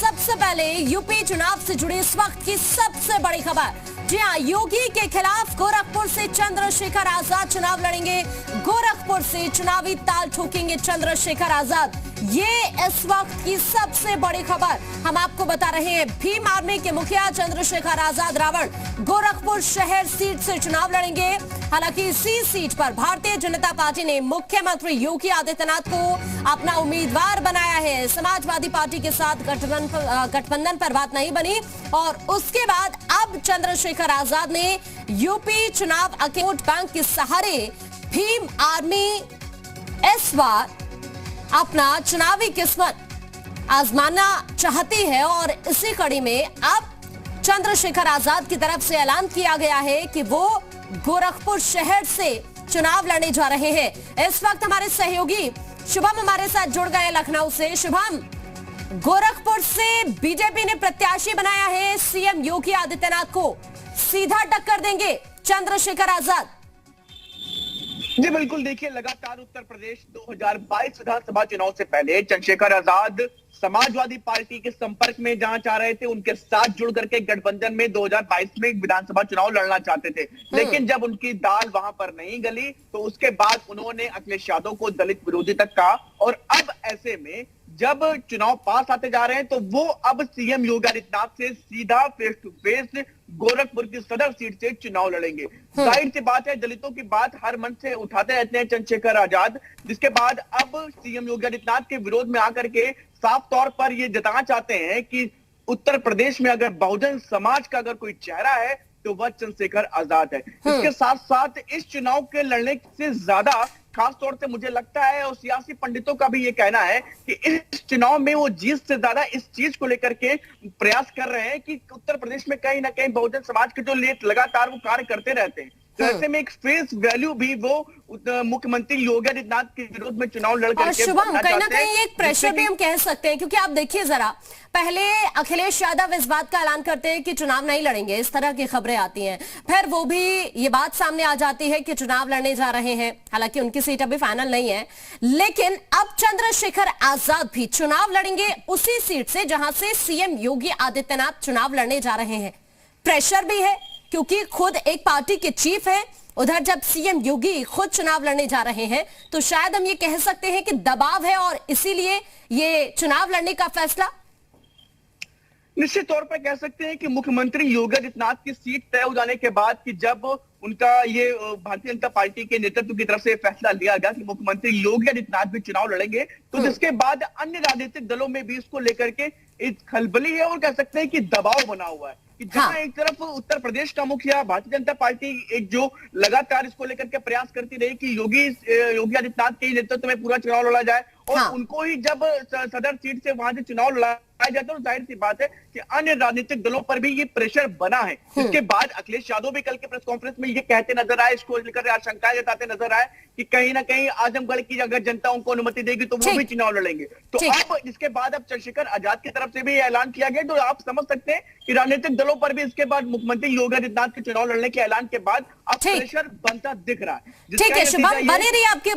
सबसे पहले यूपी चुनाव से जुड़ी इस वक्त की सबसे बड़ी खबर। जी हां, योगी के खिलाफ गोरखपुर से चंद्रशेखर आजाद चुनाव लड़ेंगे। गोरखपुर से चुनावी ताल ठोकेंगे चंद्रशेखर आजाद। ये इस वक्त की सबसे बड़ी खबर हम आपको बता रहे हैं। भीम आर्मी के मुखिया चंद्रशेखर आजाद रावण गोरखपुर शहर सीट से चुनाव लड़ेंगे। हालांकि इसी सीट पर भारतीय जनता पार्टी ने मुख्यमंत्री योगी आदित्यनाथ को अपना उम्मीदवार बनाया है। समाजवादी पार्टी के साथ गठबंधन पर बात नहीं बनी और उसके बाद अब चंद्रशेखर आजाद ने यूपी चुनाव वोट बैंक के सहारे भीम आर्मी इस बार अपना चुनावी किस्मत आजमाना चाहती है और इसी कड़ी में अब चंद्रशेखर आजाद की तरफ से ऐलान किया गया है कि वो गोरखपुर शहर से चुनाव लड़ने जा रहे हैं। इस वक्त हमारे सहयोगी शुभम हमारे साथ जुड़ गए लखनऊ से। शुभम, गोरखपुर से बीजेपी ने प्रत्याशी बनाया है सीएम योगी आदित्यनाथ को, सीधा टक्कर देंगे चंद्रशेखर आजाद। जी बिल्कुल, देखिए लगातार उत्तर प्रदेश 2022 विधानसभा चुनाव से पहले चंद्रशेखर आजाद समाजवादी पार्टी के संपर्क में जहां चाह रहे थे, उनके साथ जुड़ करके गठबंधन में 2022 में विधानसभा चुनाव लड़ना चाहते थे। लेकिन जब उनकी दाल वहां पर नहीं गली तो उसके बाद उन्होंने अखिलेश यादव को दलित विरोधी तक कहा और अब ऐसे में जब चुनाव पास आते जा रहे हैं तो वो अब सीएम योगी आदित्यनाथ से सीधा फेस टू फेस गोरखपुर की सदर सीट से चुनाव लड़ेंगे। जाहिर सी बात है, दलितों की बात हर मंच से उठाते रहते हैं चंद्रशेखर आजाद, जिसके बाद अब सीएम योगी आदित्यनाथ के विरोध में आकर के साफ तौर पर ये जताना चाहते हैं कि उत्तर प्रदेश में अगर बहुजन समाज का अगर कोई चेहरा है तो वह चंद्रशेखर आजाद है। इसके साथ साथ इस चुनाव के लड़ने से ज्यादा खास तौर से मुझे लगता है और सियासी पंडितों का भी ये कहना है कि इस चुनाव में वो जीत से ज्यादा इस चीज को लेकर के प्रयास कर रहे हैं कि उत्तर प्रदेश में कहीं ना कहीं बहुजन समाज के जो लगातार वो कार्य करते रहते हैं, तो ऐसे में एक फेस वैल्यू भी वो मुख्यमंत्री योगी आदित्यनाथ के विरोध में चुनाव लड़कर के शुभम, कहीं ना कहीं एक प्रेशर भी हम कह सकते हैं, क्योंकि आप देखिए जरा, पहले अखिलेश यादव इस बात का ऐलान करते हैं कि चुनाव नहीं लड़ेंगे, इस तरह की खबरें आती हैं, फिर वो भी ये बात सामने आ जाती है कि चुनाव लड़ने जा रहे हैं। हालांकि उनकी सीट अभी फाइनल नहीं है, लेकिन अब चंद्रशेखर आजाद भी चुनाव लड़ेंगे उसी सीट से जहां से सीएम योगी आदित्यनाथ चुनाव लड़ने जा रहे हैं। प्रेशर भी है क्योंकि खुद एक पार्टी के चीफ है, उधर जब सीएम योगी खुद चुनाव लड़ने जा रहे हैं तो शायद हम ये कह सकते हैं कि दबाव है और इसीलिए ये चुनाव लड़ने का फैसला। निश्चित तौर पर कह सकते हैं कि मुख्यमंत्री योगी आदित्यनाथ की सीट तय हो जाने के बाद कि जब उनका ये भारतीय जनता पार्टी के नेतृत्व की तरफ से फैसला लिया गया कि मुख्यमंत्री योगी आदित्यनाथ भी चुनाव लड़ेंगे, तो जिसके बाद अन्य राजनीतिक दलों में भी इसको लेकर के एक खलबली है और कह सकते हैं कि दबाव बना हुआ है कि जहां एक तरफ उत्तर प्रदेश का मुखिया भारतीय जनता पार्टी एक जो लगातार इसको लेकर के प्रयास करती रही कि योगी आदित्यनाथ के नेतृत्व में पूरा चुनाव लड़ा जाए और उनको ही जब सदर सीट से वहां से चुनाव लड़ा जाता है तो जाहिर सी बात है कि अन्य राजनीतिक दलों पर भी ये प्रेशर बना है। इसके बाद अखिलेश यादव भी कल के प्रेस कॉन्फ्रेंस में ये कहते नजर आए, इसको लेकर आशंकाएं जताते नजर आए कि कहीं ना कहीं आजमगढ़ की अगर जनता उनको अनुमति देगी तो वो भी चुनाव लड़ेंगे। तो अब इसके बाद अब चंद्रशेखर आजाद की तरफ से भी ऐलान किया गया, तो आप समझ सकते हैं कि राजनीतिक दलों पर भी इसके बाद मुख्यमंत्री योगी आदित्यनाथ के चुनाव लड़ने के ऐलान के बाद अब प्रेशर बनता दिख रहा है। ठीक है शुभम, बने रहिए आपके